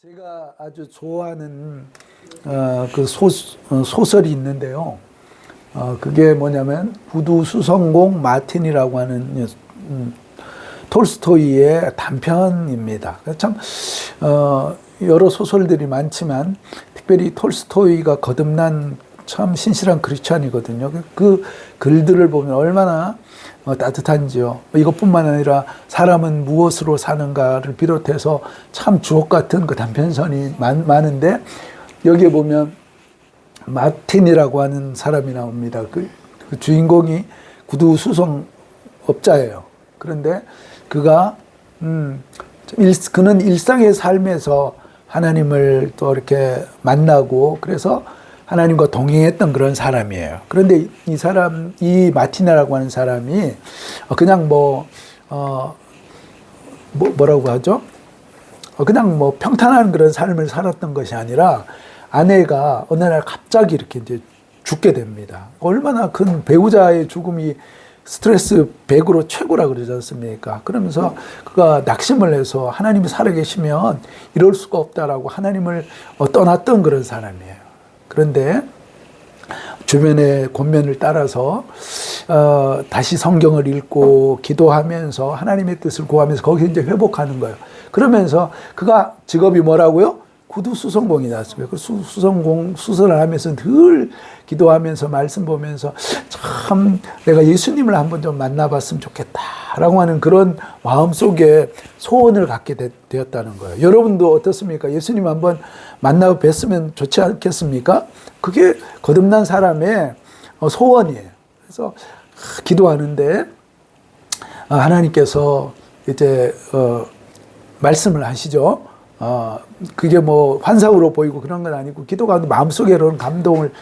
제가 아주 좋아하는 소설이 있는데요. 그게 뭐냐면 구두수성공 마틴이라고 하는 톨스토이의 단편입니다. 참 여러 소설들이 많지만 특별히 톨스토이가 거듭난 참 신실한 크리스찬이거든요. 그 글들을 보면 얼마나 따뜻한지요. 이것뿐만 아니라 사람은 무엇으로 사는가를 비롯해서 참 주옥 같은 그 단편선이 많은데 여기에 보면 마틴이라고 하는 사람이 나옵니다. 그 주인공이 구두 수송업자예요. 그런데 그는 일상의 삶에서 하나님을 또 이렇게 만나고 그래서 하나님과 동행했던 그런 사람이에요. 그런데 이 마틴이라고 하는 사람이 그냥 뭐라고 하죠? 그냥 평탄한 그런 삶을 살았던 것이 아니라 아내가 어느 날 갑자기 이렇게 이제 죽게 됩니다. 얼마나 큰 배우자의 죽음이 스트레스 100으로 최고라 그러지 않습니까? 그러면서 그가 낙심을 해서 하나님이 살아계시면 이럴 수가 없다라고 하나님을 떠났던 그런 사람이에요. 그런데 주변의 권면을 따라서 다시 성경을 읽고 기도하면서 하나님의 뜻을 구하면서 거기서 이제 회복하는 거예요. 그러면서 그가 직업이 뭐라고요? 구두 수성공이 나왔습니다. 그 수성공 수선을 하면서 늘 기도하면서 말씀 보면서 참 내가 예수님을 한번 좀 만나봤으면 좋겠다라고 하는 그런 마음속에 소원을 갖게 되었다는 거예요. 여러분도 어떻습니까? 예수님 한번 만나 뵀으면 좋지 않겠습니까? 그게 거듭난 사람의 소원이에요. 그래서 기도하는데 하나님께서 이제 말씀을 하시죠. 그게 환상으로 보이고 그런 건 아니고 기도가 마음속에 이런 감동을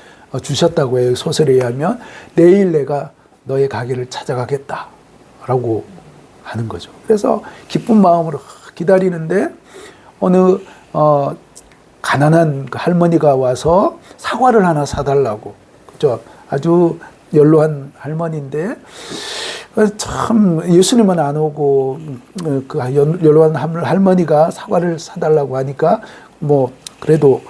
주셨다고 해요. 소설에 의하면 내일 내가 너의 가게를 찾아가겠다라고 하는 거죠. 그래서 기쁜 마음으로 기다리는데 어느 가난한 할머니가 와서 사과를 하나 사달라고, 그죠? 아주 연로한 할머니인데 참 예수님은 안 오고 그 연로한 할머니가 사과를 사달라고 하니까 그래도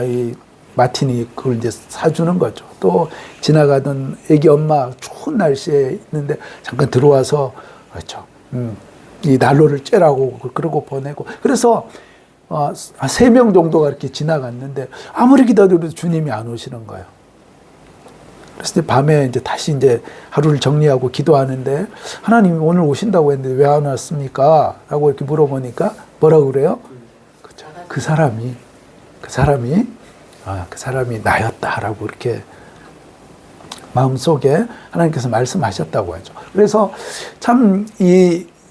이 마틴이 그걸 이제 사주는 거죠. 또 지나가던 애기 엄마 추운 날씨에 있는데 잠깐 들어와서 그렇죠. 이 난로를 쬐라고 그러고 보내고 그래서 3명 정도가 이렇게 지나갔는데 아무리 기다려도 주님이 안 오시는 거예요. 그래서 이제 밤에 이제 다시 이제 하루를 정리하고 기도하는데 하나님이 오늘 오신다고 했는데 왜 안 왔습니까? 라고 이렇게 물어보니까 뭐라고 그래요? 그렇죠. 그 사람이 나였다라고 이렇게 마음속에 하나님께서 말씀하셨다고 하죠. 그래서 참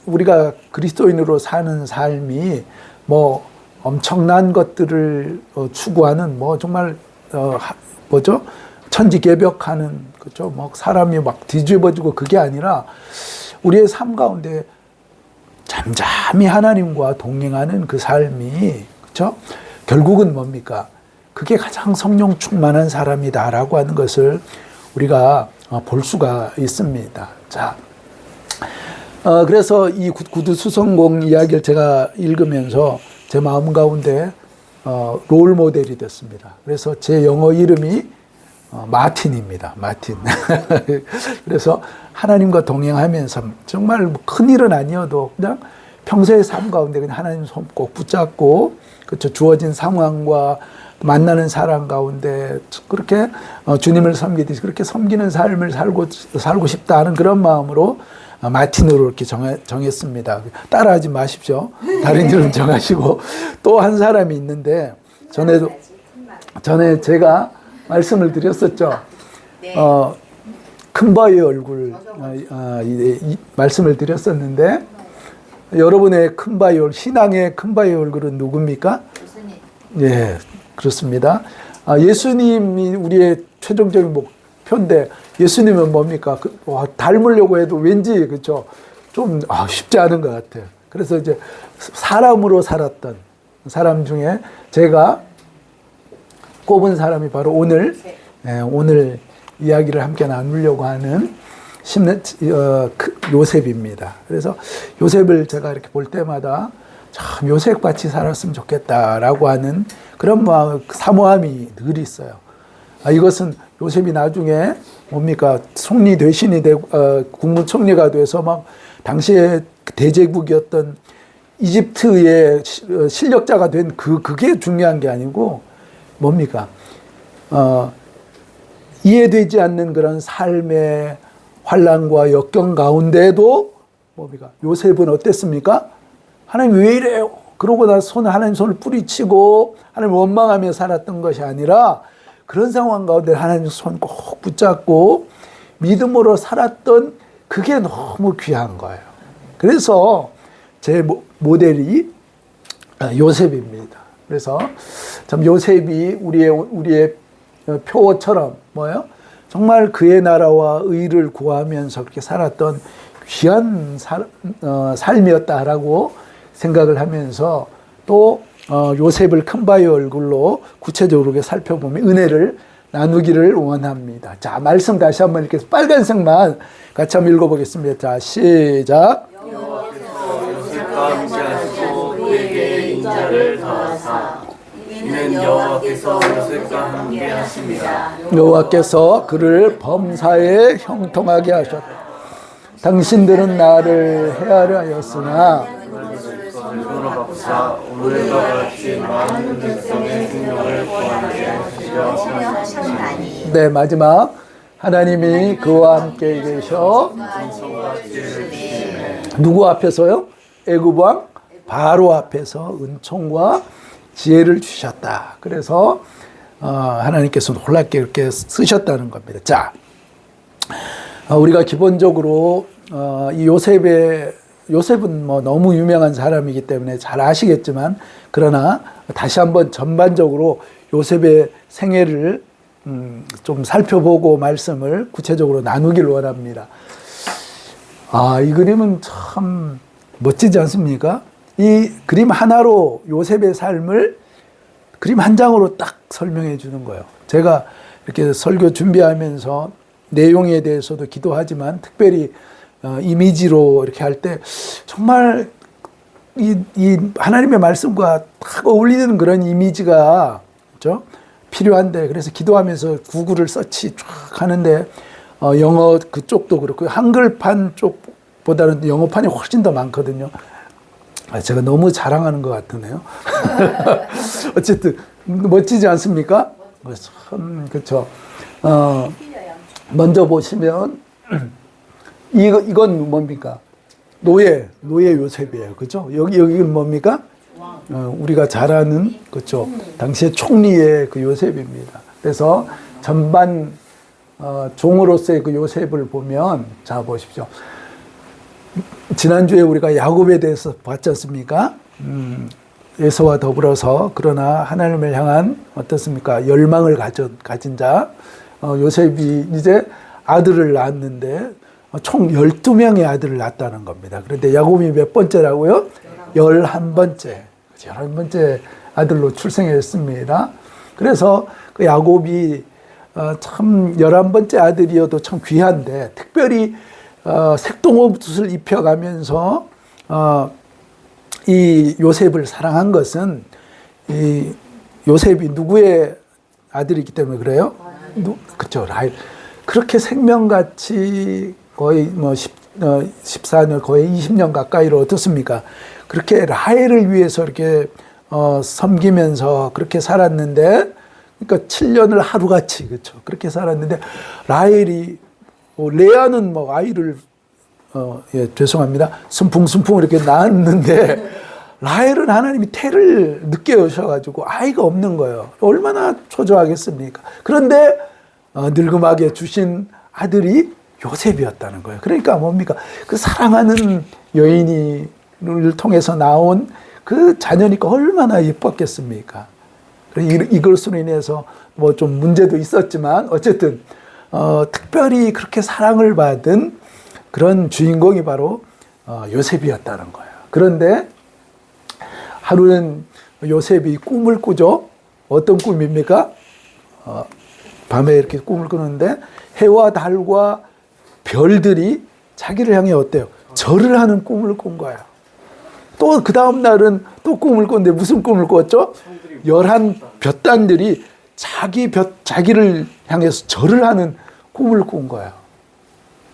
우리가 그리스도인으로 사는 삶이 엄청난 것들을 추구하는 정말 천지개벽하는, 그죠? 사람이 막 뒤집어지고 그게 아니라 우리의 삶 가운데 잠잠히 하나님과 동행하는 그 삶이, 그죠? 결국은 뭡니까? 그게 가장 성령 충만한 사람이다라고 하는 것을 우리가 볼 수가 있습니다. 자, 그래서 이 구두 수성공 이야기를 제가 읽으면서 제 마음 가운데 롤 모델이 됐습니다. 그래서 제 영어 이름이 마틴입니다. 마틴. 그래서 하나님과 동행하면서 정말 큰 일은 아니어도 그냥 평소의 삶 가운데 그냥 하나님 손 꼭 붙잡고, 그렇죠, 주어진 상황과 만나는 사람 가운데 그렇게 주님을 섬기듯이 그렇게 섬기는 삶을 살고 싶다 하는 그런 마음으로 마틴으로 이렇게 정했습니다. 따라하지 마십시오. 다른 이름 정하시고. 또 한 사람이 있는데 전에 제가 말씀을 드렸었죠. 네. 큰바의 얼굴 말씀을 드렸었는데 여러분의 큰바의 얼굴, 신앙의 큰바의 얼굴은 누굽니까? 예수님. 예, 그렇습니다. 예수님이 우리의 최종적인 목표인데 예수님은 뭡니까? 닮으려고 해도 왠지 그렇죠. 좀 쉽지 않은 것 같아요. 그래서 이제 사람으로 살았던 사람 중에 제가 꼽은 사람이 바로 오늘 이야기를 함께 나누려고 하는 요셉입니다. 그래서 요셉을 제가 이렇게 볼 때마다 참 요셉같이 살았으면 좋겠다라고 하는 그런 마음, 사모함이 늘 있어요. 이것은 요셉이 나중에 뭡니까 총리 대신이 되고 국무총리가 돼서 막 당시에 대제국이었던 이집트의 실력자가 된 그게 중요한 게 아니고 뭡니까 이해되지 않는 그런 삶의 환난과 역경 가운데도 뭡니까 요셉은 어땠습니까? 하나님 왜 이래요? 그러고 나서 하나님 손을 뿌리치고 하나님 원망하며 살았던 것이 아니라 그런 상황 가운데 하나님 손 꼭 붙잡고 믿음으로 살았던 그게 너무 귀한 거예요. 그래서 제 모델이 요셉입니다. 그래서 참 요셉이 우리의 표처럼 뭐예요? 정말 그의 나라와 의를 구하면서 그렇게 살았던 귀한 삶이었다라고 생각을 하면서 또 요셉을 큰 바위 얼굴로 구체적으로 살펴보면 은혜를 나누기를 원합니다. 자, 말씀 다시 한번 이렇게 빨간색만 같이 한번 읽어보겠습니다. 자, 시작. 여호와께서 요셉과 함께하시고 그에게 인자를 더하사 이는 여호와께서 요셉과 함께하십니다. 여호와께서 그를 범사에 형통하게 하셨다. 당신들은 나를 헤아려 하였으나 오늘과 같이 많은 백성의 생명을 구하게 하시려 하시나니. 네, 마지막 하나님이 그와 함께 계셔 누구 앞에서요? 애굽 왕 바로 앞에서 은총과 지혜를 주셨다. 그래서 하나님께서 놀랍게 이렇게 쓰셨다는 겁니다. 자, 우리가 기본적으로 이 요셉은 뭐 너무 유명한 사람이기 때문에 잘 아시겠지만 그러나 다시 한번 전반적으로 요셉의 생애를 좀 살펴보고 말씀을 구체적으로 나누길 원합니다. 이 그림은 참 멋지지 않습니까? 이 그림 하나로 요셉의 삶을 그림 한 장으로 딱 설명해 주는 거예요. 제가 이렇게 설교 준비하면서 내용에 대해서도 기도하지만 특별히 이미지로 이렇게 할 때 정말 이 하나님의 말씀과 딱 어울리는 그런 이미지가 그렇죠? 필요한데 그래서 기도하면서 구글을 서치 쫙 하는데 영어 그쪽도 그렇고 한글판 쪽보다는 영어판이 훨씬 더 많거든요. 제가 너무 자랑하는 것 같으네요. 어쨌든 멋지지 않습니까? 참 그렇죠. 먼저 보시면 이건 뭡니까? 노예 요셉이에요. 그죠? 여기는 뭡니까? 우리가 잘 아는, 그죠? 당시의 총리의 그 요셉입니다. 그래서 전반, 종으로서의 그 요셉을 보면, 자, 보십시오. 지난주에 우리가 야곱에 대해서 봤지 않습니까? 에서와 더불어서, 그러나 하나님을 향한 어떻습니까? 열망을 가진 자, 요셉이 이제 아들을 낳았는데, 총 12명의 아들을 낳았다는 겁니다. 그런데 야곱이 몇 번째라고요? 11번째. 11번째 아들로 출생했습니다. 그래서 그 야곱이 참 11번째 아들이어도 참 귀한데 특별히 색동옷을 입혀가면서 이 요셉을 사랑한 것은 이 요셉이 누구의 아들이기 때문에 그래요? 그렇죠. 라헬. 그렇게 생명같이 거의 뭐 14년 거의 20년 가까이로 어떻습니까? 그렇게 라헬을 위해서 이렇게 섬기면서 그렇게 살았는데 그러니까 7년을 하루같이 그렇죠. 그렇게 살았는데 라헬이 레아는 뭐 아이를 죄송합니다. 순풍순풍 이렇게 낳았는데 라헬은 하나님이 태를 늦게 오셔가지고 아이가 없는 거예요. 얼마나 초조하겠습니까? 그런데 늙음하게 주신 아들이 요셉이었다는 거예요. 그러니까 뭡니까? 그 사랑하는 여인을 통해서 나온 그 자녀니까 얼마나 예뻤겠습니까? 이것으로 인해서 뭐 좀 문제도 있었지만 어쨌든 특별히 그렇게 사랑을 받은 그런 주인공이 바로 요셉이었다는 거예요. 그런데 하루는 요셉이 꿈을 꾸죠. 어떤 꿈입니까? 밤에 이렇게 꿈을 꾸는데 해와 달과 별들이 자기를 향해 어때요? 절을 하는 꿈을 꾼 거예요. 또 그 다음 날은 또 꿈을 꿨는데 무슨 꿈을 꿨죠? 11볕단들이 자기를 향해서 절을 하는 꿈을 꾼 거야.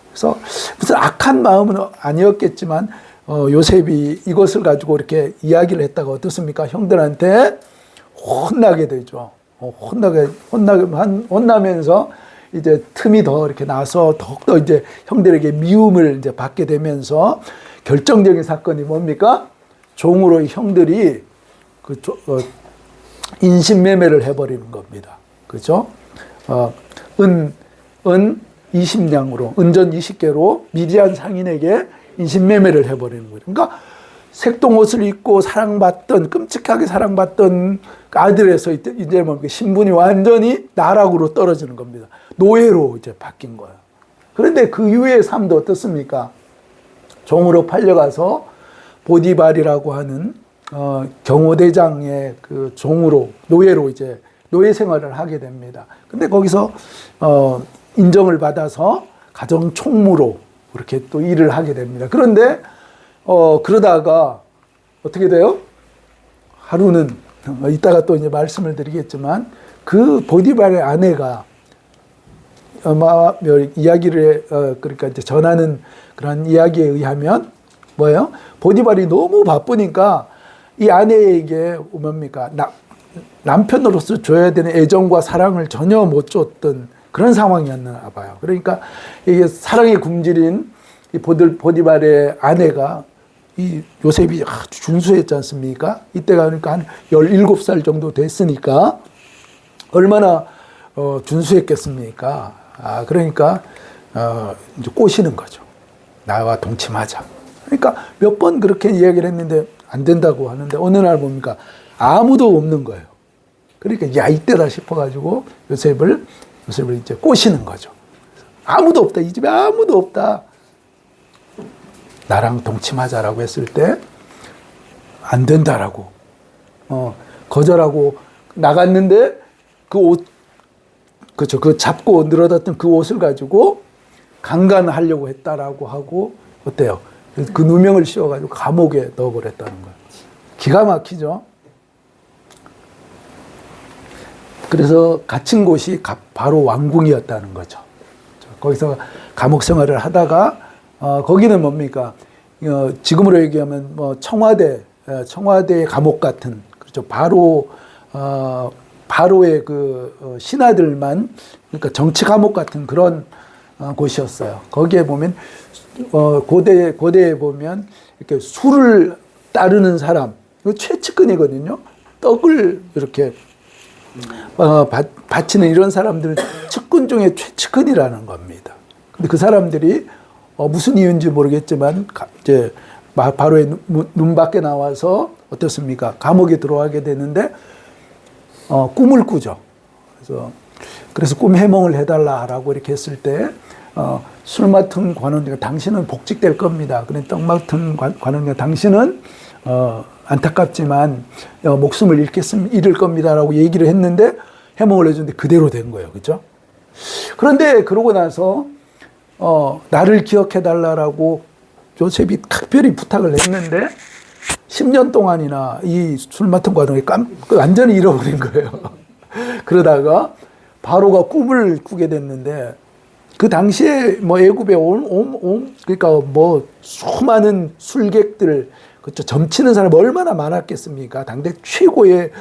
그래서 무슨 악한 마음은 아니었겠지만 요셉이 이것을 가지고 이렇게 이야기를 했다가 어떻습니까? 형들한테 혼나게 되죠. 혼나면서 이제 틈이 더 이렇게 나서 더욱더 이제 형들에게 미움을 이제 받게 되면서 결정적인 사건이 뭡니까? 종으로 형들이 인신매매를 해버리는 겁니다. 그죠? 은 20냥으로, 은전 20개로 미디안 상인에게 인신매매를 해버리는 거예요. 그러니까 색동옷을 입고 사랑받던, 끔찍하게 사랑받던 아들에서 이제 뭐 신분이 완전히 나락으로 떨어지는 겁니다. 노예로 이제 바뀐 거예요. 그런데 그 이후의 삶도 어떻습니까? 종으로 팔려가서 보디발이라고 하는 경호대장의 그 종으로, 노예로 이제 노예 생활을 하게 됩니다. 근데 거기서 인정을 받아서 가정 총무로 그렇게 또 일을 하게 됩니다. 그런데 그러다가 어떻게 돼요? 하루는 이따가 또 이제 말씀을 드리겠지만 그 보디발의 아내가 이야기를 그러니까 이제 전하는 그런 이야기에 의하면 뭐예요? 보디발이 너무 바쁘니까 이 아내에게 뭡니까? 남편으로서 줘야 되는 애정과 사랑을 전혀 못 줬던 그런 상황이었나 봐요. 그러니까 이게 사랑에 굶주린 이 보디발의 아내가 이 요셉이 아주 준수했지 않습니까? 이때가 그러니까 한 17살 정도 됐으니까 얼마나 준수했겠습니까? 그러니까 이제 꼬시는 거죠. 나와 동침하자. 그러니까 몇 번 그렇게 이야기를 했는데 안 된다고 하는데 어느 날 뭡니까? 아무도 없는 거예요. 그러니까 야 이때다 싶어가지고 요셉을 이제 꼬시는 거죠. 아무도 없다. 이 집에 아무도 없다. 나랑 동침하자라고 했을 때 안 된다라고 거절하고 나갔는데 그 옷, 그렇죠. 그 잡고 늘어졌던 그 옷을 가지고 강간하려고 했다라고 하고 어때요? 그 누명을 씌워가지고 감옥에 넣어버렸다는 거예요. 기가 막히죠. 그래서 갇힌 곳이 바로 왕궁이었다는 거죠. 거기서 감옥 생활을 하다가 거기는 뭡니까? 지금으로 얘기하면 뭐 청와대의 감옥 같은, 그렇죠. 바로의 그 신하들만, 그러니까 정치 감옥 같은 그런 곳이었어요. 거기에 보면 고대에 보면 이렇게 술을 따르는 사람, 이거 최측근이거든요. 떡을 이렇게 바치는 이런 사람들은 측근 중에 최측근이라는 겁니다. 근데 그 사람들이 무슨 이유인지 모르겠지만 이제 바로의 눈 밖에 나와서 어떻습니까? 감옥에 들어가게 되는데 꿈을 꾸죠. 그래서 꿈 해몽을 해달라라고 이렇게 했을 때 술 맡은 관원장, 당신은 복직될 겁니다. 그래 떡 맡은 관원장, 당신은 안타깝지만 목숨을 잃을 겁니다라고 얘기를 했는데 해몽을 해줬는데 그대로 된 거예요. 그렇죠? 그런데 그러고 나서 나를 기억해달라고 요셉이 특별히 부탁을 했는데 10년 동안이나 이 술 맡은 관원이 완전히 잃어버린 거예요. 그러다가 바로가 꿈을 꾸게 됐는데 그 당시에 뭐 애굽에 그러니까 뭐 수많은 술객들, 그렇죠. 점치는 사람이 얼마나 많았겠습니까? 당대 최고의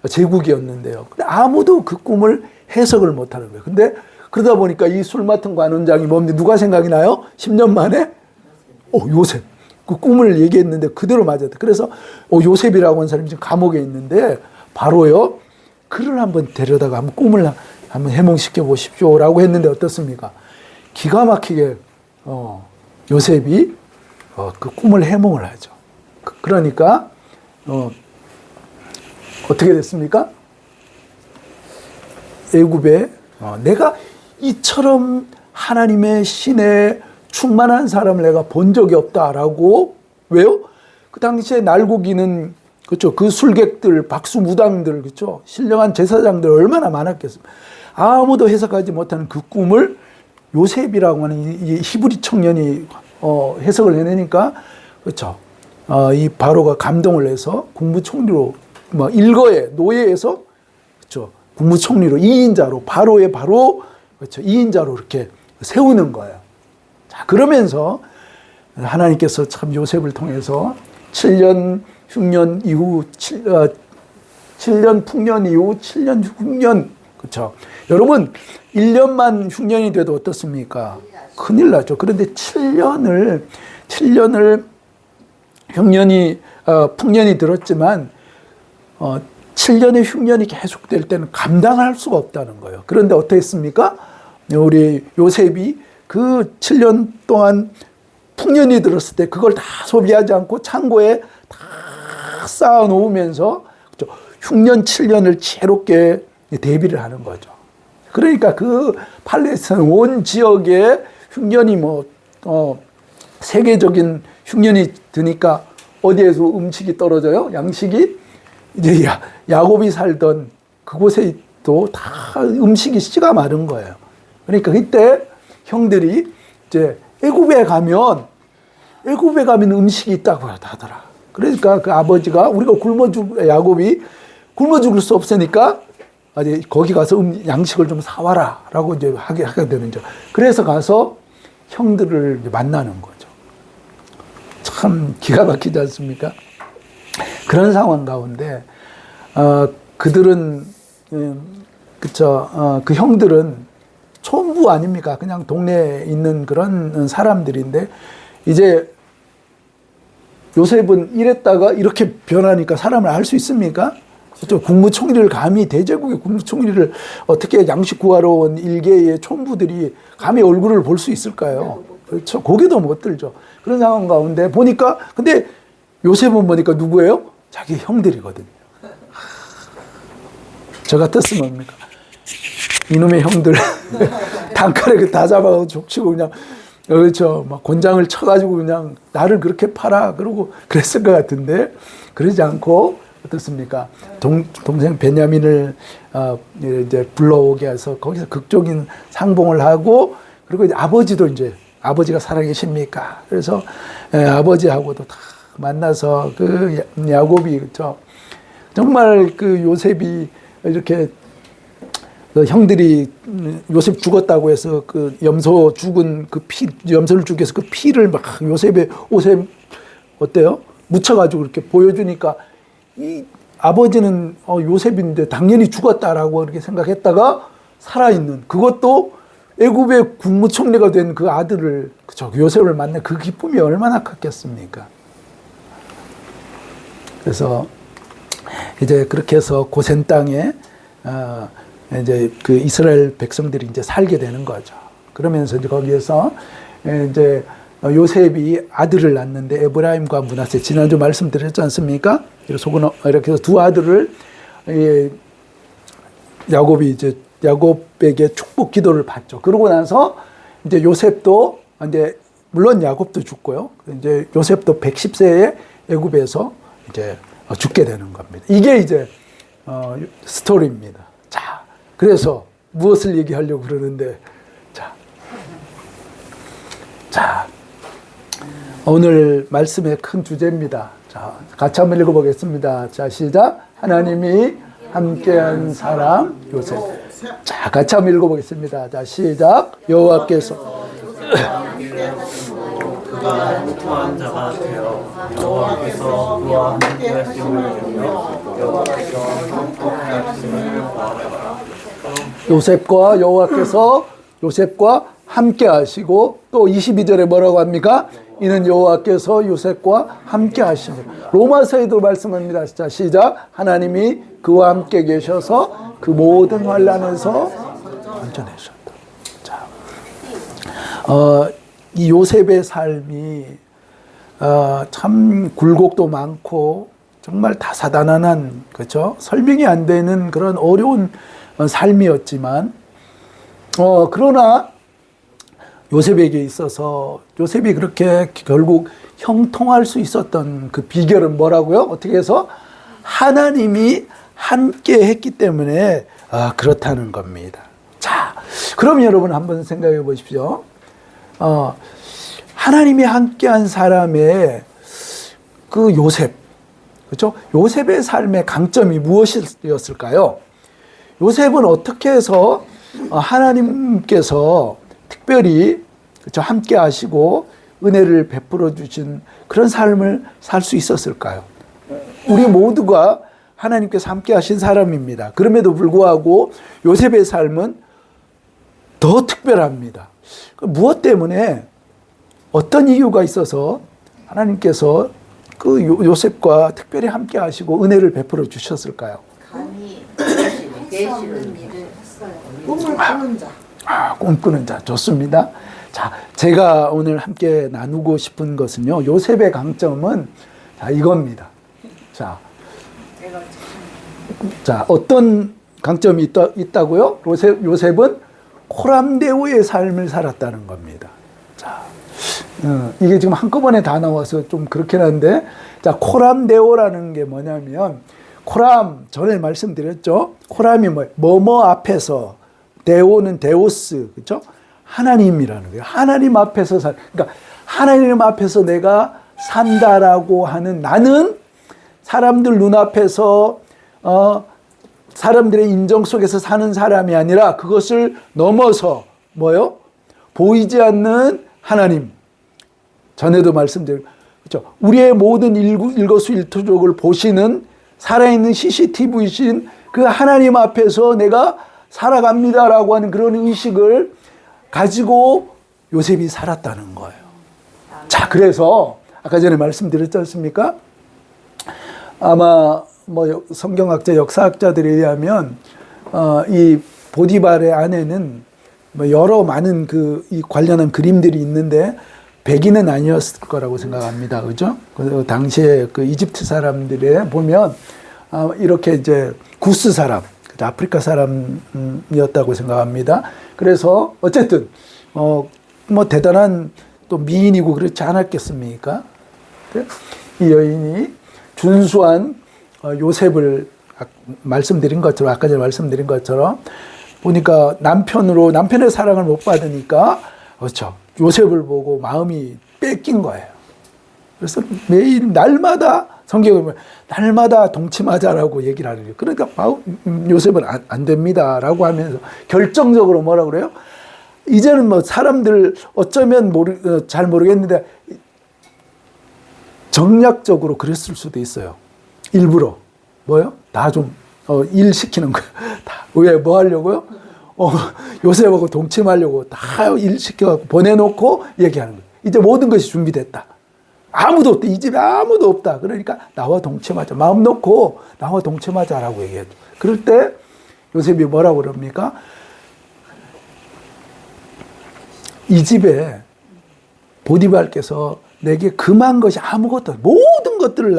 제국이었는데요. 근데 아무도 그 꿈을 해석을 못 하는 거예요. 근데 그러다 보니까 이 술 맡은 관원장이 뭡니까? 누가 생각이 나요? 10년 만에? 요셉. 그 꿈을 얘기했는데 그대로 맞았다. 그래서 요셉이라고 하는 사람이 지금 감옥에 있는데 바로요. 그를 한번 데려다가 한번 꿈을 한번 해몽시켜 보십시오라고 했는데 어떻습니까? 기가 막히게 요셉이 그 꿈을 해몽을 하죠. 그러니까 어떻게 됐습니까? 애굽에 내가 이처럼 하나님의 신에 충만한 사람을 내가 본 적이 없다라고. 왜요? 그 당시에 날고기는, 그렇죠. 그 술객들, 박수무당들, 그렇죠. 신령한 제사장들 얼마나 많았겠습니까? 아무도 해석하지 못하는 그 꿈을 요셉이라고 하는 이 히브리 청년이 해석을 해내니까, 그렇죠. 이 바로가 감동을 해서 국무총리로 뭐 일거에 노예에서 그렇죠. 국무총리로 2인자로 바로의 바로 그렇죠. 2인자로 이렇게 세우는 거예요. 자, 그러면서 하나님께서 참 요셉을 통해서 7년 흉년 이후 7년 풍년 이후 7년 흉년 그렇죠. 여러분 1년만 흉년이 돼도 어떻습니까? 큰일 나죠. 그런데 7년을 흉년이 풍년이 들었지만 7년의 흉년이 계속될 때는 감당할 수가 없다는 거예요. 그런데 어떻게 했습니까? 우리 요셉이 그 7년 동안 풍년이 들었을 때 그걸 다 소비하지 않고 창고에 다 쌓아 놓으면서 흉년 7년을 지혜롭게 대비를 하는 거죠. 그러니까 그 팔레스타인 온 지역에 흉년이 세계적인 흉년이 드니까 어디에서 음식이 떨어져요? 양식이 이제 야곱이 살던 그곳에 또 다 음식이 씨가 마른 거예요. 그러니까 그때 형들이 이제 애굽에 가면 음식이 있다고 하더라. 그러니까 그 아버지가 우리가 야곱이 굶어 죽을 수 없으니까 거기 가서 양식을 좀 사와라라고 이제 하게 되는 거죠. 그래서 가서 형들을 만나는 거죠. 참 기가 막히지 않습니까? 그런 상황 가운데 그들은 그 형들은 촌부 아닙니까? 그냥 동네에 있는 그런 사람들인데 이제 요셉은 이랬다가 이렇게 변하니까 사람을 알 수 있습니까? 국무총리를 감히 대제국의 국무총리를 어떻게 양식 구하러 온 일개의 촌부들이 감히 얼굴을 볼 수 있을까요? 그렇죠. 고개도 못 들죠. 그런 상황 가운데 보니까 근데 요셉은 보니까 누구예요? 자기 형들이거든요. 저 같았으면 뭡니까? 이놈의 형들 단칼에 다 잡아가지고 족치고 그냥 그렇죠. 막 곤장을 쳐가지고 그냥 나를 그렇게 팔아 그러고 그랬을 것 같은데 그러지 않고 어떻습니까? 동생 베냐민을 이제 불러오게 해서 거기서 극적인 상봉을 하고 그리고 이제 아버지가 살아계십니까? 그래서 아버지하고도 다 만나서 그 야곱이 그렇죠. 정말 그 요셉이 이렇게 그 형들이 요셉 죽었다고 해서 그 염소 죽은 염소를 죽여서 그 피를 막 요셉의 옷에 어때요? 묻혀가지고 이렇게 보여주니까 이 아버지는 요셉인데 당연히 죽었다라고 이렇게 생각했다가 살아있는 그것도 애굽의 국무총리가 된 그 아들을 그죠 요셉을 만나 그 기쁨이 얼마나 컸겠습니까? 그래서 이제 그렇게 해서 고센 땅에 이제 그 이스라엘 백성들이 이제 살게 되는 거죠. 그러면서 이제 거기에서 이제 요셉이 아들을 낳는데 에브라임과 므낫세 지난주 말씀드렸지 않습니까? 이렇게 해서 두 아들을 야곱에게 축복 기도를 받죠. 그러고 나서 이제 요셉도 이제 물론 야곱도 죽고요. 이제 요셉도 110세에 애굽에서 이제 죽게 되는 겁니다. 이게 이제 스토리입니다. 자, 그래서 무엇을 얘기하려고 그러는데 자, 오늘 말씀의 큰 주제입니다. 자, 같이 한번 읽어보겠습니다. 자, 시작. 하나님이 함께한 사람 요셉. 자, 같이 한번 읽어보겠습니다. 자, 시작. 여호와께서 그가 무토한 자가 되어 여호와께서 그와 함께 하심을 보며 여호와께서 함께 하심을 보아라. 요셉과 여호와께서 요셉과 함께 하시고 또 22절에 뭐라고 합니까? 이는 여호와께서 요셉과 함께 하시고 로마서에도 말씀합니다. 자, 시작. 하나님이 그와 함께 계셔서 그 모든 환난에서 건져내셨다. 자, 이 요셉의 삶이 참 굴곡도 많고 정말 다사다난한 그렇죠? 설명이 안 되는 그런 어려운 삶이었지만 그러나 요셉에게 있어서 요셉이 그렇게 결국 형통할 수 있었던 그 비결은 뭐라고요? 어떻게 해서 하나님이 함께 했기 때문에 그렇다는 겁니다. 자, 그럼 여러분 한번 생각해 보십시오. 하나님이 함께한 사람의 그 요셉, 그렇죠? 요셉의 삶의 강점이 무엇이었을까요? 요셉은 어떻게 해서 하나님께서 특별히 그렇죠? 함께 하시고 은혜를 베풀어 주신 그런 삶을 살 수 있었을까요? 우리 모두가 하나님께서 함께 하신 사람입니다. 그럼에도 불구하고 요셉의 삶은 더 특별합니다. 무엇 때문에 어떤 이유가 있어서 하나님께서 그 요셉과 특별히 함께 하시고 은혜를 베풀어 주셨을까요? 감히 계시는 일을 했어요. 꿈을 꾸는 자. 꿈꾸는 자. 좋습니다. 자, 제가 오늘 함께 나누고 싶은 것은요, 요셉의 강점은 자, 이겁니다. 자, 어떤 강점이 있다고요? 요셉은 코람데오의 삶을 살았다는 겁니다. 자, 이게 지금 한꺼번에 다 나와서 좀 그렇긴 한데, 자, 코람데오라는 게 뭐냐면, 코람, 전에 말씀드렸죠? 코람이 뭐뭐 앞에서, 데오는 데오스, 그렇죠? 하나님이라는 거예요. 하나님 앞에서 그러니까 하나님 앞에서 내가 산다라고 하는, 나는 사람들 눈앞에서 사람들의 인정 속에서 사는 사람이 아니라 그것을 넘어서 뭐요? 보이지 않는 하나님. 전에도 말씀드린 그렇죠? 우리의 모든 일거수일투족을 보시는 살아있는 CCTV이신 그 하나님 앞에서 내가 살아갑니다라고 하는 그런 의식을 가지고 요셉이 살았다는 거예요. 자, 그래서 아까 전에 말씀드렸지 않습니까? 아마 뭐 성경학자, 역사학자들에 의하면 이 보디발의 아내는 뭐 여러 많은 이 관련한 그림들이 있는데 백인은 아니었을 거라고 생각합니다. 그죠? 그 당시에 그 이집트 사람들에 보면 이렇게 이제 구스 사람, 아프리카 사람이었다고 생각합니다. 그래서 어쨌든 뭐 대단한 또 미인이고 그렇지 않았겠습니까? 이 여인이 준수한 요셉을 말씀드린 것처럼, 아까 전에 말씀드린 것처럼 보니까 남편의 사랑을 못 받으니까 그렇죠. 요셉을 보고 마음이 뺏긴 거예요. 그래서 매일 날마다 성경에 보면 날마다 동침하자라고 얘기를 하는 거예요. 그러니까 요셉은 안 됩니다라고 하면서 결정적으로 뭐라 그래요? 이제는 뭐 사람들 어쩌면 잘 모르겠는데 정략적으로 그랬을 수도 있어요. 일부러 뭐요? 나 좀 일 시키는 거예요. 다 왜 뭐 하려고요? 요셉하고 동침하려고 다 일 시켜갖고 보내놓고 얘기하는 거예요. 이제 모든 것이 준비됐다. 아무도 없다. 이 집에 아무도 없다. 그러니까 나와 동침하자. 마음 놓고 나와 동침하자라고 얘기해요. 그럴 때 요셉이 뭐라고 그럽니까? 이 집에 보디발께서 내게 금한 것이 아무것도 모든 것들을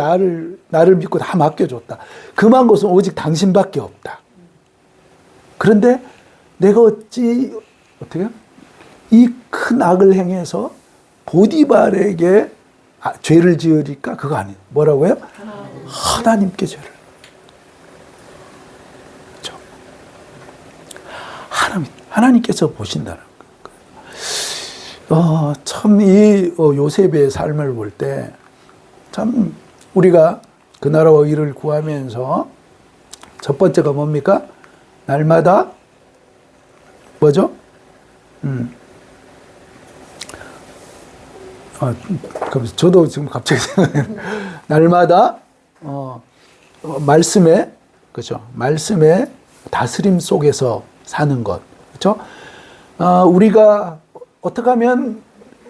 나를 믿고 다 맡겨줬다. 금한 것은 오직 당신밖에 없다. 그런데 내가 어떻게 이 큰 악을 행해서 보디발에게 죄를 지으리까? 그거 아니에요. 뭐라고요? 하나님께 죄를. 그렇죠? 하나님께서 보신다는 거예요. 참 이 요셉의 삶을 볼 때 참 우리가 그 나라와 의를 구하면서 첫 번째가 뭡니까? 날마다 뭐죠? 저도 지금 갑자기 날마다 말씀에 그렇죠? 말씀의 다스림 속에서 사는 것, 그렇죠? 우리가 어떻게 하면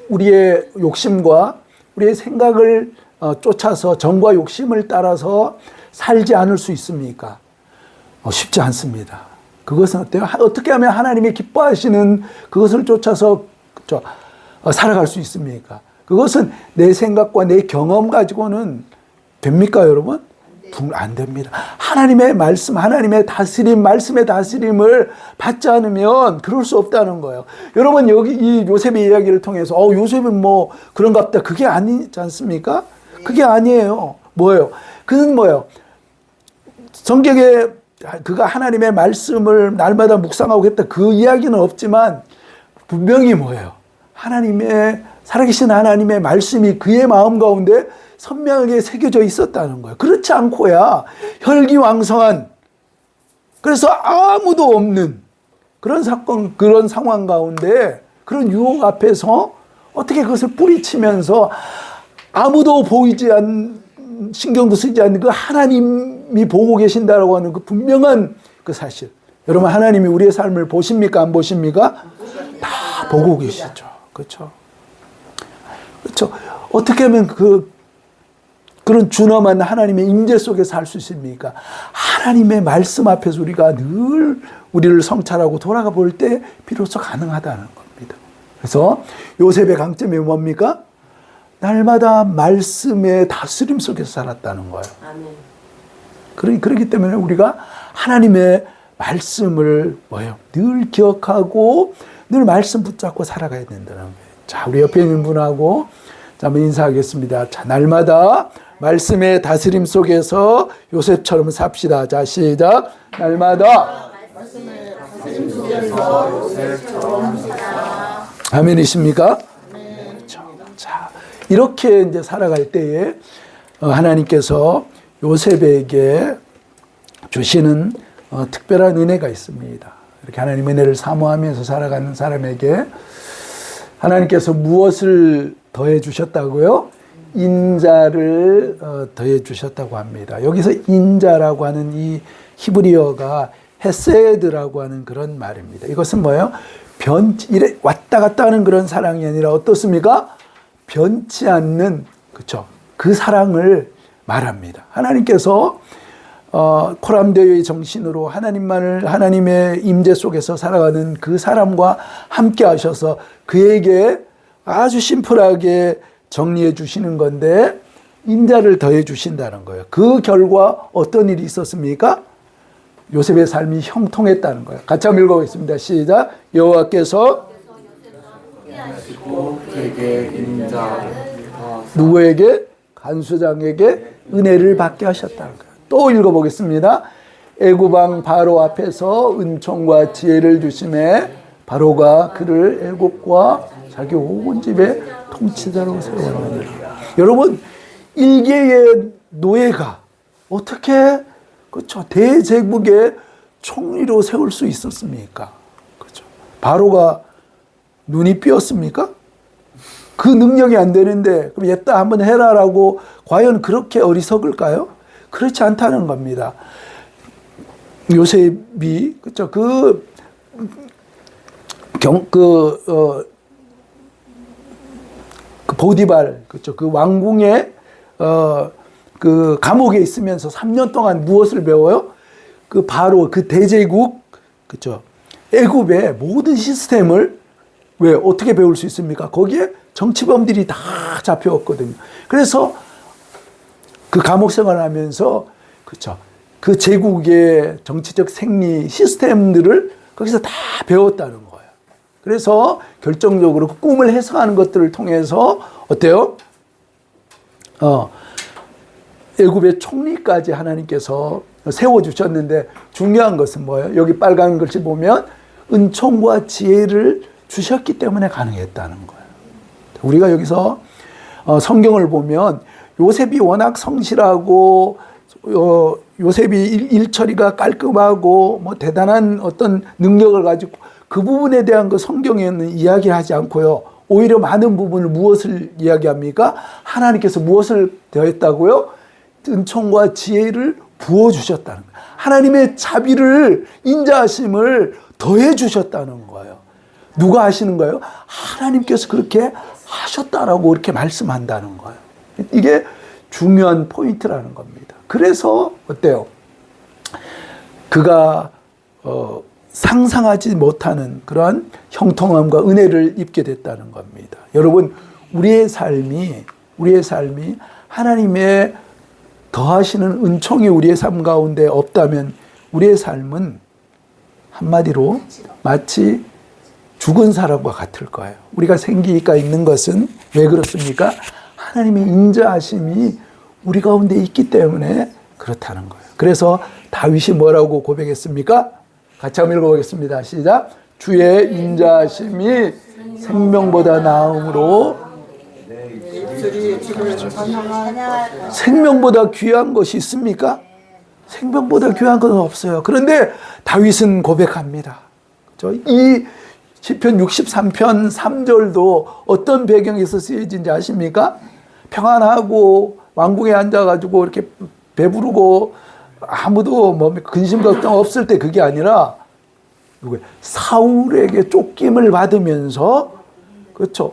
우리의 욕심과 우리의 생각을 쫓아서 정과 욕심을 따라서 살지 않을 수 있습니까? 쉽지 않습니다. 그것은 어때요? 어떻게 하면 하나님이 기뻐하시는 그것을 쫓아서 그렇죠? 살아갈 수 있습니까? 그것은 내 생각과 내 경험 가지고는 됩니까, 여러분? 안 됩니다. 하나님의 말씀, 하나님의 다스림, 말씀의 다스림을 받지 않으면 그럴 수 없다는 거예요. 여러분, 여기 이 요셉의 이야기를 통해서, 요셉은 뭐 그런갑다. 그게 아니지 않습니까? 그게 아니에요. 뭐예요? 그는 뭐예요? 성경에 그가 하나님의 말씀을 날마다 묵상하고 했다. 그 이야기는 없지만 분명히 뭐예요? 하나님의 살아계신 하나님의 말씀이 그의 마음 가운데 선명하게 새겨져 있었다는 거예요. 그렇지 않고야 혈기왕성한, 그래서 아무도 없는 그런 사건, 그런 상황 가운데, 그런 유혹 앞에서 어떻게 그것을 뿌리치면서 아무도 보이지 신경도 쓰지 않는 그 하나님이 보고 계신다라고 하는 그 분명한 그 사실. 여러분, 하나님이 우리의 삶을 보십니까? 안 보십니까? 다 보고 계시죠. 그렇죠? 그렇죠? 어떻게 하면 그런 준엄한 하나님의 임재 속에 살 수 있습니까? 하나님의 말씀 앞에서 우리가 늘 우리를 성찰하고 돌아가 볼 때 비로소 가능하다는 겁니다. 그래서 요셉의 강점이 뭡니까? 날마다 말씀의 다스림 속에서 살았다는 거예요. 그렇기 때문에 우리가 하나님의 말씀을 늘 기억하고 늘 말씀 붙잡고 살아가야 된다는 거예요. 자, 우리 옆에 있는 분하고 한번 인사하겠습니다. 자, 날마다 말씀의 다스림 속에서 요셉처럼 삽시다. 자, 시작. 날마다 말씀의 다스림 속에서 요셉처럼 삽시다. 아멘이십니까? 그렇죠. 자, 이렇게 이제 살아갈 때에 하나님께서 요셉에게 주시는 특별한 은혜가 있습니다. 이렇게 하나님 은혜를 사모하면서 살아가는 사람에게 하나님께서 무엇을 더해 주셨다고요? 인자를 더해 주셨다고 합니다. 여기서 인자라고 하는 이 히브리어가 헤세드라고 하는 그런 말입니다. 이것은 뭐예요? 이래 왔다 갔다 하는 그런 사랑이 아니라 어떻습니까? 변치 않는, 그렇죠? 그 사랑을 말합니다. 하나님께서 코람데오의 정신으로 하나님의 임재 속에서 살아가는 그 사람과 함께 하셔서 그에게 아주 심플하게 정리해 주시는 건데 인자를 더해 주신다는 거예요. 그 결과 어떤 일이 있었습니까? 요셉의 삶이 형통했다는 거예요. 같이 한번 읽어보겠습니다. 시작. 여호와께서 그에게 인자를 누구에게? 간수장에게 은혜를 받게 하셨다는 거예요. 또 읽어보겠습니다. 애굽 왕 바로 앞에서 은총과 지혜를 주심에 바로가 그를 애굽과 자기 온 집의 통치자로 세웠느니라. 여러분, 일개의 노예가 어떻게, 그렇죠, 대제국의 총리로 세울 수 있었습니까? 그렇죠. 바로가 눈이 삐었습니까? 그 능력이 안 되는데 그럼 얘따 한번 해라라고 과연 그렇게 어리석을까요? 그렇지 않다는 겁니다. 요셉이, 그렇죠, 그 보디발, 그렇죠, 그 왕궁의 그 감옥에 있으면서 3년 동안 무엇을 배워요? 그 바로 그 대제국, 그렇죠, 애굽의 모든 시스템을 왜 어떻게 배울 수 있습니까? 거기에 정치범들이 다 잡혀왔거든요. 그래서 그 감옥 생활하면서, 그렇죠, 그 제국의 정치적 생리 시스템들을 거기서 다 배웠다는 거예요. 그래서 결정적으로 그 꿈을 해석하는 것들을 통해서 어때요? 애굽의 총리까지 하나님께서 세워주셨는데 중요한 것은 뭐예요? 여기 빨간 글씨 보면 은총과 지혜를 주셨기 때문에 가능했다는 거예요. 우리가 여기서 성경을 보면 요셉이 워낙 성실하고 요셉이 일처리가 깔끔하고 뭐 대단한 어떤 능력을 가지고 그 부분에 대한 그 성경에는 이야기하지 않고요. 오히려 많은 부분을 무엇을 이야기합니까? 하나님께서 무엇을 더했다고요? 은총과 지혜를 부어주셨다는 거예요. 하나님의 자비를, 인자하심을 더해 주셨다는 거예요. 누가 하시는 거예요? 하나님께서 그렇게 하셨다라고 이렇게 말씀한다는 거예요. 이게 중요한 포인트라는 겁니다. 그래서 어때요? 그가 상상하지 못하는 그러한 형통함과 은혜를 입게 됐다는 겁니다. 여러분, 우리의 삶이 하나님의 더하시는 은총이 우리의 삶 가운데 없다면 우리의 삶은 한마디로 마치 죽은 사람과 같을 거예요. 우리가 생기가 있는 것은 왜 그렇습니까? 하나님의 인자하심이 우리 가운데 있기 때문에 그렇다는 거예요. 그래서 다윗이 뭐라고 고백했습니까? 같이 한번 읽어보겠습니다. 시작. 주의 인자하심이 생명보다 나음으로 예술이 지금 찬양한 생명보다 귀한 것이 있습니까? 생명보다 귀한 것은 없어요. 그런데 다윗은 고백합니다. 이 시편 63편 3절도 어떤 배경에서 쓰여진지 아십니까? 평안하고 왕궁에 앉아가지고 이렇게 배부르고 아무도 뭐 근심 걱정 없을 때 그게 아니라 사울에게 쫓김을 받으면서 그렇죠.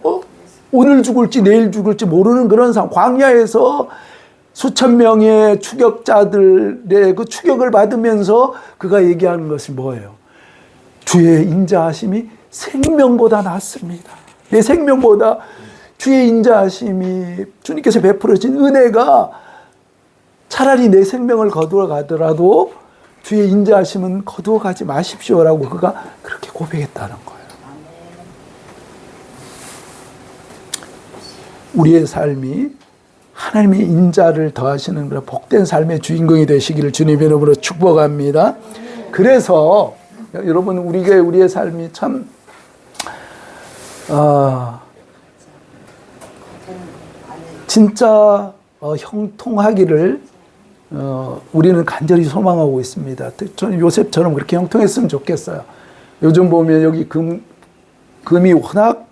오늘 죽을지 내일 죽을지 모르는 그런 상황, 광야에서 수천 명의 추격자들의 그 추격을 받으면서 그가 얘기하는 것이 뭐예요? 주의 인자하심이 생명보다 낫습니다. 내 생명보다 주의 인자하심이 주님께서 베풀어진 은혜가 차라리 내 생명을 거두어 가더라도 주의 인자하심은 거두어 가지 마십시오라고 그가 그렇게 고백했다는 거예요. 우리의 삶이 하나님의 인자를 더하시는 그런 복된 삶의 주인공이 되시기를 주님의 이름으로 축복합니다. 그래서 여러분 우리의 삶이 참 진짜 형통하기를 우리는 간절히 소망하고 있습니다. 저는 요셉처럼 그렇게 형통했으면 좋겠어요. 요즘 보면 여기 금이 워낙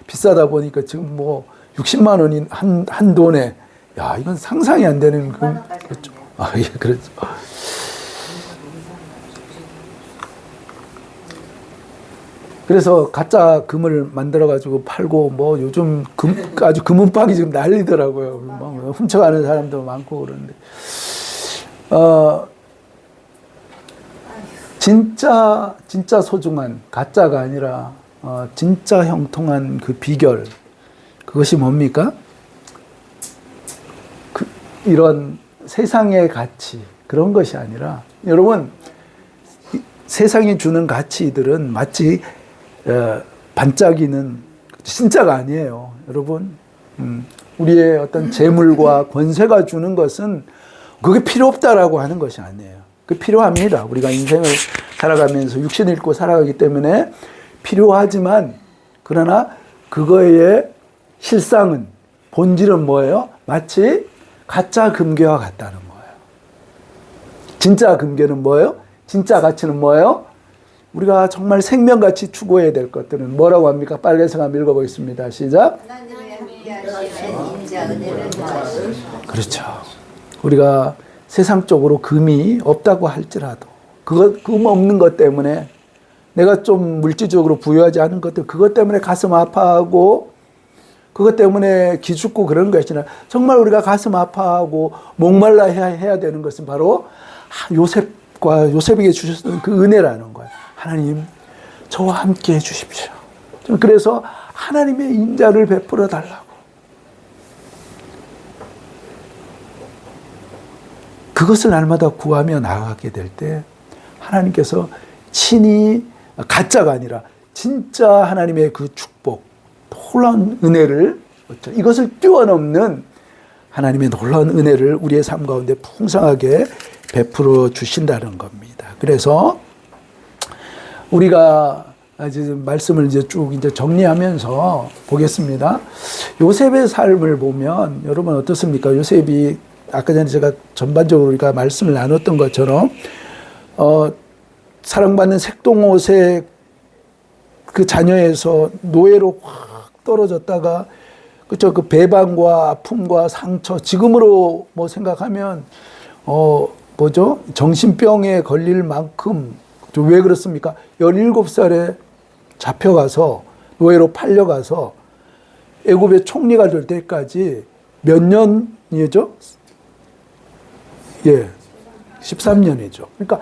비싸다 보니까 지금 뭐 60만 원인 한 돈에 야 이건 상상이 안 되는 그렇죠. 예, 그렇죠. 그래서 가짜 금을 만들어 가지고 팔고 뭐 요즘 아주 금은박이 지금 난리더라고요. 막 훔쳐가는 사람도 많고 그런데 진짜 소중한 가짜가 아니라 진짜 형통한 그 비결 그것이 뭡니까? 이런 세상의 가치 그런 것이 아니라 여러분 세상이 주는 가치들은 마치 반짝이는 진짜가 아니에요. 여러분 우리의 어떤 재물과 권세가 주는 것은 그게 필요 없다라고 하는 것이 아니에요. 그 필요합니다. 우리가 인생을 살아가면서 육신을 입고 살아가기 때문에 필요하지만 그러나 그거의 실상은 본질은 뭐예요? 마치 가짜 금괴와 같다는 거예요. 진짜 금괴는 뭐예요? 진짜 가치는 뭐예요? 우리가 정말 생명같이 추구해야 될 것들은 뭐라고 합니까? 빨간색 한번 읽어보겠습니다. 시작. 그렇죠. 우리가 세상적으로 금이 없다고 할지라도 금 없는 것 때문에 내가 좀 물질적으로 부유하지 않은 것들 그것 때문에 가슴 아파하고 그것 때문에 기죽고 그런 것이 아니라 정말 우리가 가슴 아파하고 목말라 해야 되는 것은 바로 요셉에게 주셨던 그 은혜라는 거예요. 하나님 저와 함께 해주십시오. 그래서 하나님의 인자를 베풀어 달라고. 그것을 날마다 구하며 나아가게 될 때 하나님께서 친히 가짜가 아니라 진짜 하나님의 그 축복, 놀라운 은혜를 이것을 뛰어넘는 하나님의 놀라운 은혜를 우리의 삶 가운데 풍성하게 베풀어 주신다는 겁니다. 그래서 우리가 이제 말씀을 이제 쭉 이제 정리하면서 보겠습니다. 요셉의 삶을 보면 여러분 어떻습니까? 요셉이 아까 전에 제가 전반적으로 우리가 말씀을 나눴던 것처럼 사랑받는 색동옷의 그 자녀에서 노예로 확 떨어졌다가 그쵸 그 배반과 아픔과 상처 지금으로 뭐 생각하면 뭐죠 정신병에 걸릴 만큼 왜 그렇습니까? 17살에 잡혀가서 노예로 팔려가서 애굽의 총리가 될 때까지 몇 년이죠? 예, 13년이죠. 그러니까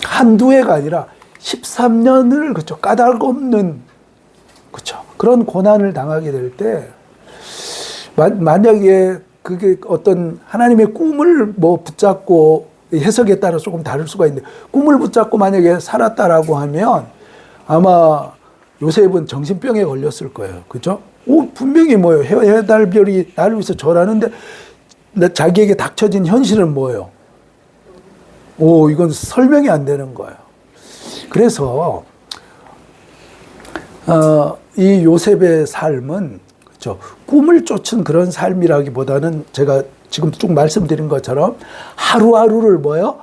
한두 해가 아니라 13년을 그쵸 까닭없는 그쵸 그런 고난을 당하게 될 때 만약에 그게 어떤 하나님의 꿈을 뭐 붙잡고 해석에 따라 조금 다를 수가 있는데 꿈을 붙잡고 만약에 살았다라고 하면 아마 요셉은 정신병에 걸렸을 거예요. 그죠? 분명히 뭐예요? 해달별이 나를 위해서 절하는데 자기에게 닥쳐진 현실은 뭐예요? 이건 설명이 안 되는 거예요. 그래서 이 요셉의 삶은 그렇죠. 꿈을 쫓은 그런 삶이라기보다는 제가 지금 쭉 말씀드린 것처럼 하루하루를 뭐요?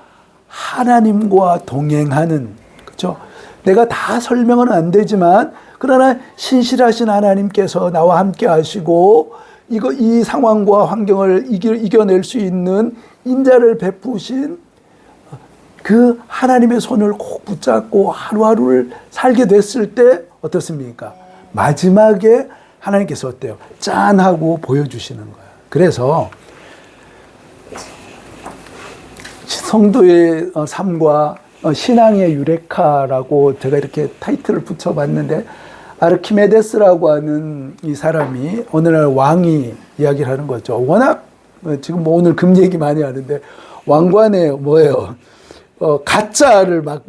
하나님과 동행하는, 그렇죠. 내가 다 설명은 안 되지만 그러나 신실하신 하나님께서 나와 함께 하시고 이 상황과 환경을 이겨낼 수 있는 인자를 베푸신 그 하나님의 손을 꼭 붙잡고 하루하루를 살게 됐을 때 어떻습니까? 마지막에 하나님께서 어때요? 짠하고 보여주시는 거예요. 그래서 성도의 삶과 신앙의 유레카라고 제가 이렇게 타이틀을 붙여봤는데, 아르키메데스라고 하는 이 사람이 어느 날 왕이 이야기를 하는 거죠. 워낙 지금 뭐 오늘 금 얘기 많이 하는데 왕관에 뭐예요? 가짜를 막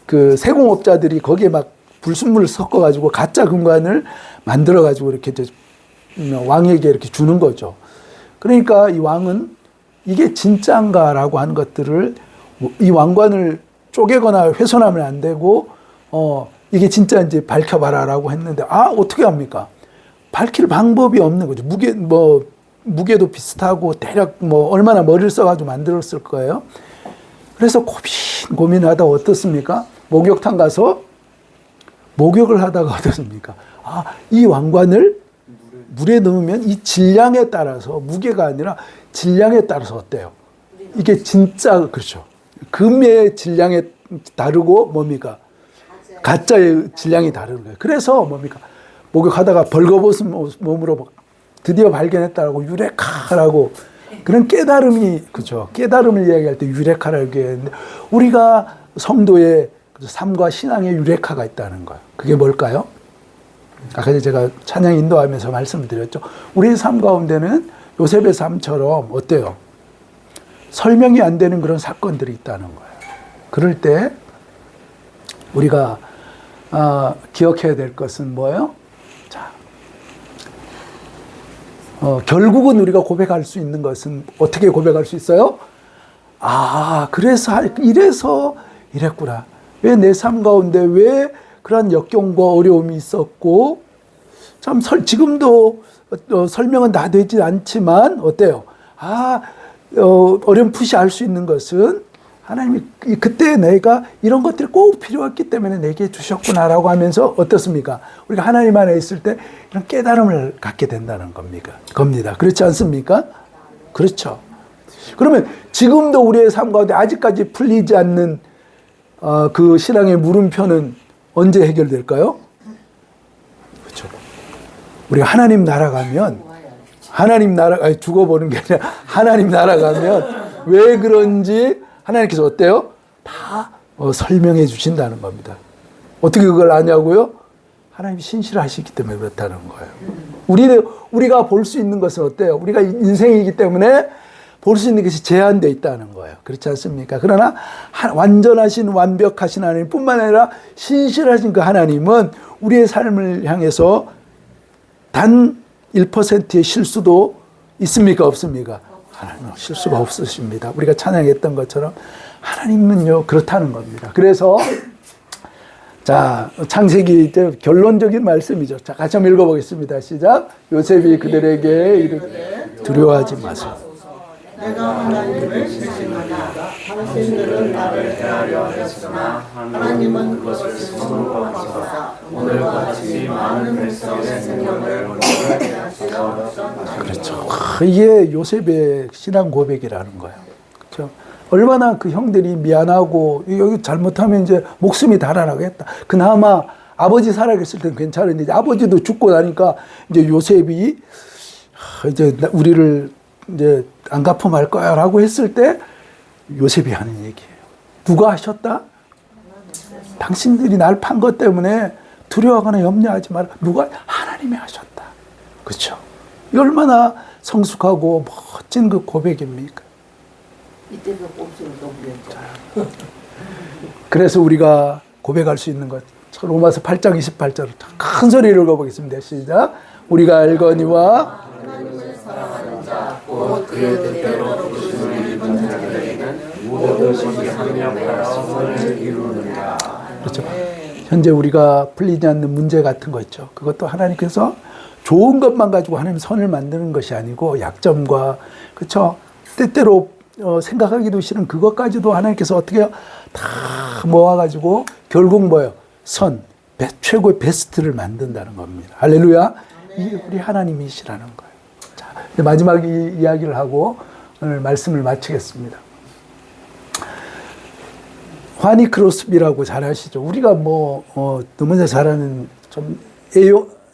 그 세공업자들이 거기에 막 불순물을 섞어가지고 가짜 금관을 만들어가지고 이렇게 왕에게 이렇게 주는 거죠. 그러니까 이 왕은 이게 진짜인가라고 하는 것들을 이 왕관을 쪼개거나 훼손하면 안 되고 이게 진짜인지 밝혀봐라라고 했는데 어떻게 합니까? 밝힐 방법이 없는 거죠. 무게도 비슷하고 대략 얼마나 머리를 써가지고 만들었을 거예요. 그래서 고민하다 어떻습니까? 목욕탕 가서 목욕을 하다가 어떻습니까? 이 왕관을 물에 넣으면 이 질량에 따라서, 무게가 아니라 질량에 따라서 어때요? 이게 진짜, 그렇죠. 금의 질량에 다르고 뭡니까? 가짜의 질량이 다른 거예요. 그래서 뭡니까? 목욕하다가 벌거벗은 몸으로 드디어 발견했다라고 유레카라고 그런 깨달음이, 그죠. 깨달음을 이야기할 때 유레카라고 얘기했는데, 우리가 성도의 삶과 신앙의 유레카가 있다는 거예요. 그게 뭘까요? 아까 제가 찬양 인도하면서 말씀을 드렸죠. 우리의 삶 가운데는 요셉의 삶처럼 어때요? 설명이 안 되는 그런 사건들이 있다는 거예요. 그럴 때 우리가 기억해야 될 것은 뭐예요? 자, 결국은 우리가 고백할 수 있는 것은 어떻게 고백할 수 있어요? 그래서 이래서 이랬구나. 왜 내 삶 가운데 왜 그런 역경과 어려움이 있었고, 참 지금도 설명은 다 되지 않지만 어때요? 어렴풋이 알 수 있는 것은 하나님이 그때 내가 이런 것들이 꼭 필요했기 때문에 내게 주셨구나라고 하면서 어떻습니까? 우리가 하나님 안에 있을 때 이런 깨달음을 갖게 된다는 겁니다. 그렇지 않습니까? 그렇죠. 그러면 지금도 우리의 삶 가운데 아직까지 풀리지 않는 그 신앙의 물음표는 언제 해결될까요? 그렇죠. 우리가 하나님 나라 가면, 죽어보는 게 아니라 하나님 나라 가면 왜 그런지 하나님께서 어때요? 다 설명해 주신다는 겁니다. 어떻게 그걸 아냐고요? 하나님이 신실하시기 때문에 그렇다는 거예요. 우리가 볼 수 있는 것은 어때요? 우리가 인생이기 때문에 볼 수 있는 것이 제한되어 있다는 거예요. 그렇지 않습니까? 그러나 완전하신 완벽하신 하나님뿐만 아니라 신실하신 그 하나님은 우리의 삶을 향해서 단 1%의 실수도 있습니까? 없습니까? 하나님은 실수가 없으십니다. 우리가 찬양했던 것처럼 하나님은요 그렇다는 겁니다. 그래서 자, 창세기 이제 결론적인 말씀이죠. 자, 같이 한번 읽어보겠습니다. 시작. 요셉이 그들에게 이르되 두려워하지 마소서. 내가 하나님을 신뢰하나 당신들은 나를 대하려 했으나 하나님은 그것을 숨으로 하소서. 오늘과 같이 많은 백성의 생명을 온전하게 하시어. 그렇죠. 이게 요셉의 신앙 고백이라는 거예요. 그렇죠. 얼마나 그 형들이 미안하고 여기 잘못하면 이제 목숨이 달아나겠다. 그나마 아버지 살아계실 때는 괜찮은데 이제 아버지도 죽고 나니까 이제 요셉이 이제 우리를 이제 안 갚음할 거야라고 했을 때 요셉이 하는 얘기예요. 누가 하셨다? 당신들이 날 판 것 때문에 두려워하거나 염려하지 마라. 누가? 하나님이 하셨다. 그렇죠. 얼마나 성숙하고 멋진 그 고백입니까? 이때도 꼼수를 넘겼죠. 그래서 우리가 고백할 수 있는 것. 로마서 8장 28절을 큰 소리로 읽어보겠습니다. 시작. 우리가 알거니와 하나님을 사랑하는 자, 곧 그의 뜻대로 부르심을 입은 자들에게는 모든 것이 합력하여 선을 이루느니라. 그렇죠. 현재 우리가 풀리지 않는 문제 같은 거 있죠. 그것도 하나님께서 좋은 것만 가지고 하나님 선을 만드는 것이 아니고 약점과 그렇죠. 때때로 생각하기도 싫은 그것까지도 하나님께서 어떻게 다 모아가지고 결국 뭐예요? 최고의 베스트를 만든다는 겁니다. 할렐루야. 이게 우리 하나님이시라는 거예요. 자, 이제 마지막 이야기를 하고 오늘 말씀을 마치겠습니다. 화니 크로스비라고 잘 아시죠? 우리가 너무나 잘 아는 좀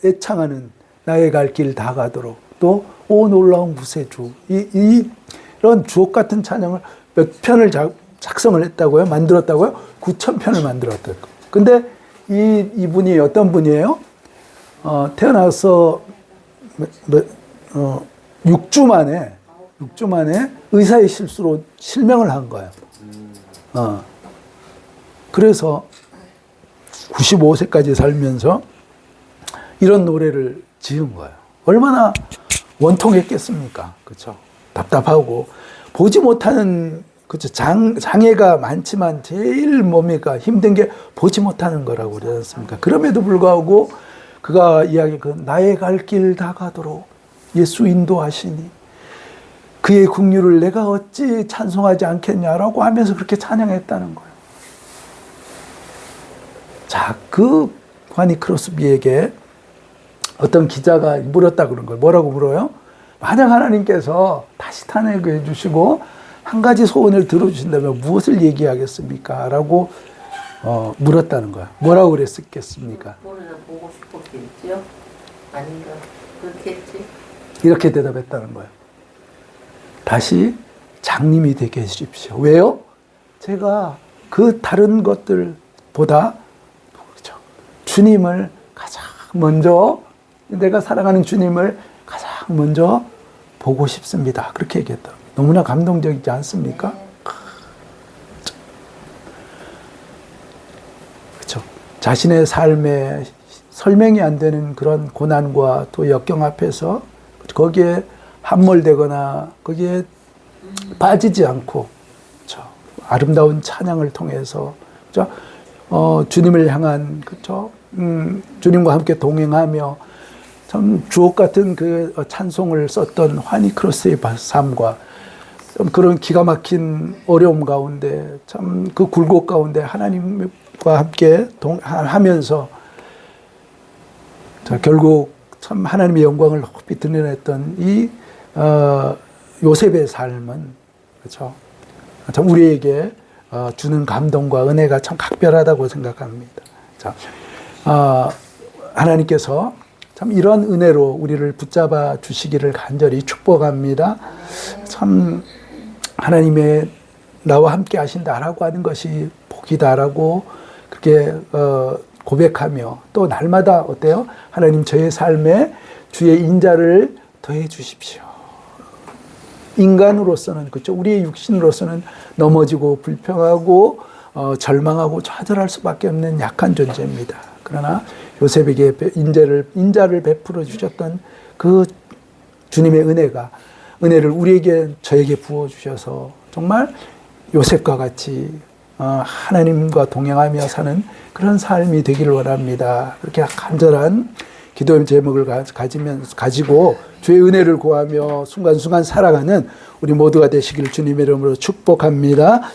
애창하는 나의 갈 길 다 가도록 또 오 놀라운 구세주 이런 주옥 같은 찬양을 몇 편을 작성을 했다고요? 만들었다고요? 9,000편을 만들었다고. 근데 이분이 어떤 분이에요? 태어나서 6주 만에 의사의 실수로 실명을 한 거예요. 그래서 95세까지 살면서 이런 노래를 지은 거예요. 얼마나 원통했겠습니까? 그렇죠? 답답하고 보지 못하는 그렇죠. 장애가 많지만 제일 뭡니까? 힘든 게 보지 못하는 거라고 그러지 않습니까? 그럼에도 불구하고 그가 이야기 나의 갈 길 다 가도록 예수 인도하시니 그의 긍휼을 내가 어찌 찬송하지 않겠냐라고 하면서 그렇게 찬양했다는 거예요. 자, 그 화니 크로스비에게 어떤 기자가 물었다 그런 거예요. 뭐라고 물어요? 만약 하나님께서 다시 탄핵해 주시고 한 가지 소원을 들어주신다면 무엇을 얘기하겠습니까? 라고 물었다는 거야. 뭐라고 그랬겠습니까? 노래를 보고 싶었겠지요? 아닌가? 그렇겠지? 이렇게 이렇게 대답했다는 거예요. 다시 장님이 되게 해주십시오. 왜요? 제가 그 다른 것들보다 그렇죠. 주님을 가장 먼저 내가 사랑하는 주님을 가장 먼저 보고 싶습니다. 그렇게 얘기했다. 너무나 감동적이지 않습니까? 그렇죠. 자신의 삶에 설명이 안 되는 그런 고난과 또 역경 앞에서 거기에 함몰되거나 거기에 빠지지 않고 그렇죠. 아름다운 찬양을 통해서 그렇죠. 주님을 향한 그렇죠. 주님과 함께 동행하며 참 주옥 같은 그 찬송을 썼던 화니 크로스의 삶과 좀 그런 기가 막힌 어려움 가운데 참 그 굴곡 가운데 하나님과 함께 하면서 자, 결국 참 하나님의 영광을 높이 드러냈던 이 요셉의 삶은 그렇죠. 참 우리에게 주는 감동과 은혜가 참 각별하다고 생각합니다. 자, 하나님께서 참 이런 은혜로 우리를 붙잡아 주시기를 간절히 축복합니다. 참 하나님의 나와 함께 하신다라고 하는 것이 복이다라고 그렇게 고백하며 또 날마다 어때요? 하나님 저의 삶에 주의 인자를 더해 주십시오. 인간으로서는 그렇죠. 우리의 육신으로서는 넘어지고 불평하고 절망하고 좌절할 수밖에 없는 약한 존재입니다. 그러나 요셉에게 인자를 베풀어 주셨던 그 주님의 은혜를 우리에게 저에게 부어 주셔서 정말 요셉과 같이 하나님과 동행하며 사는 그런 삶이 되기를 원합니다. 그렇게 간절한 기도의 제목을 가지고 주의 은혜를 구하며 순간순간 살아가는 우리 모두가 되시기를 주님의 이름으로 축복합니다.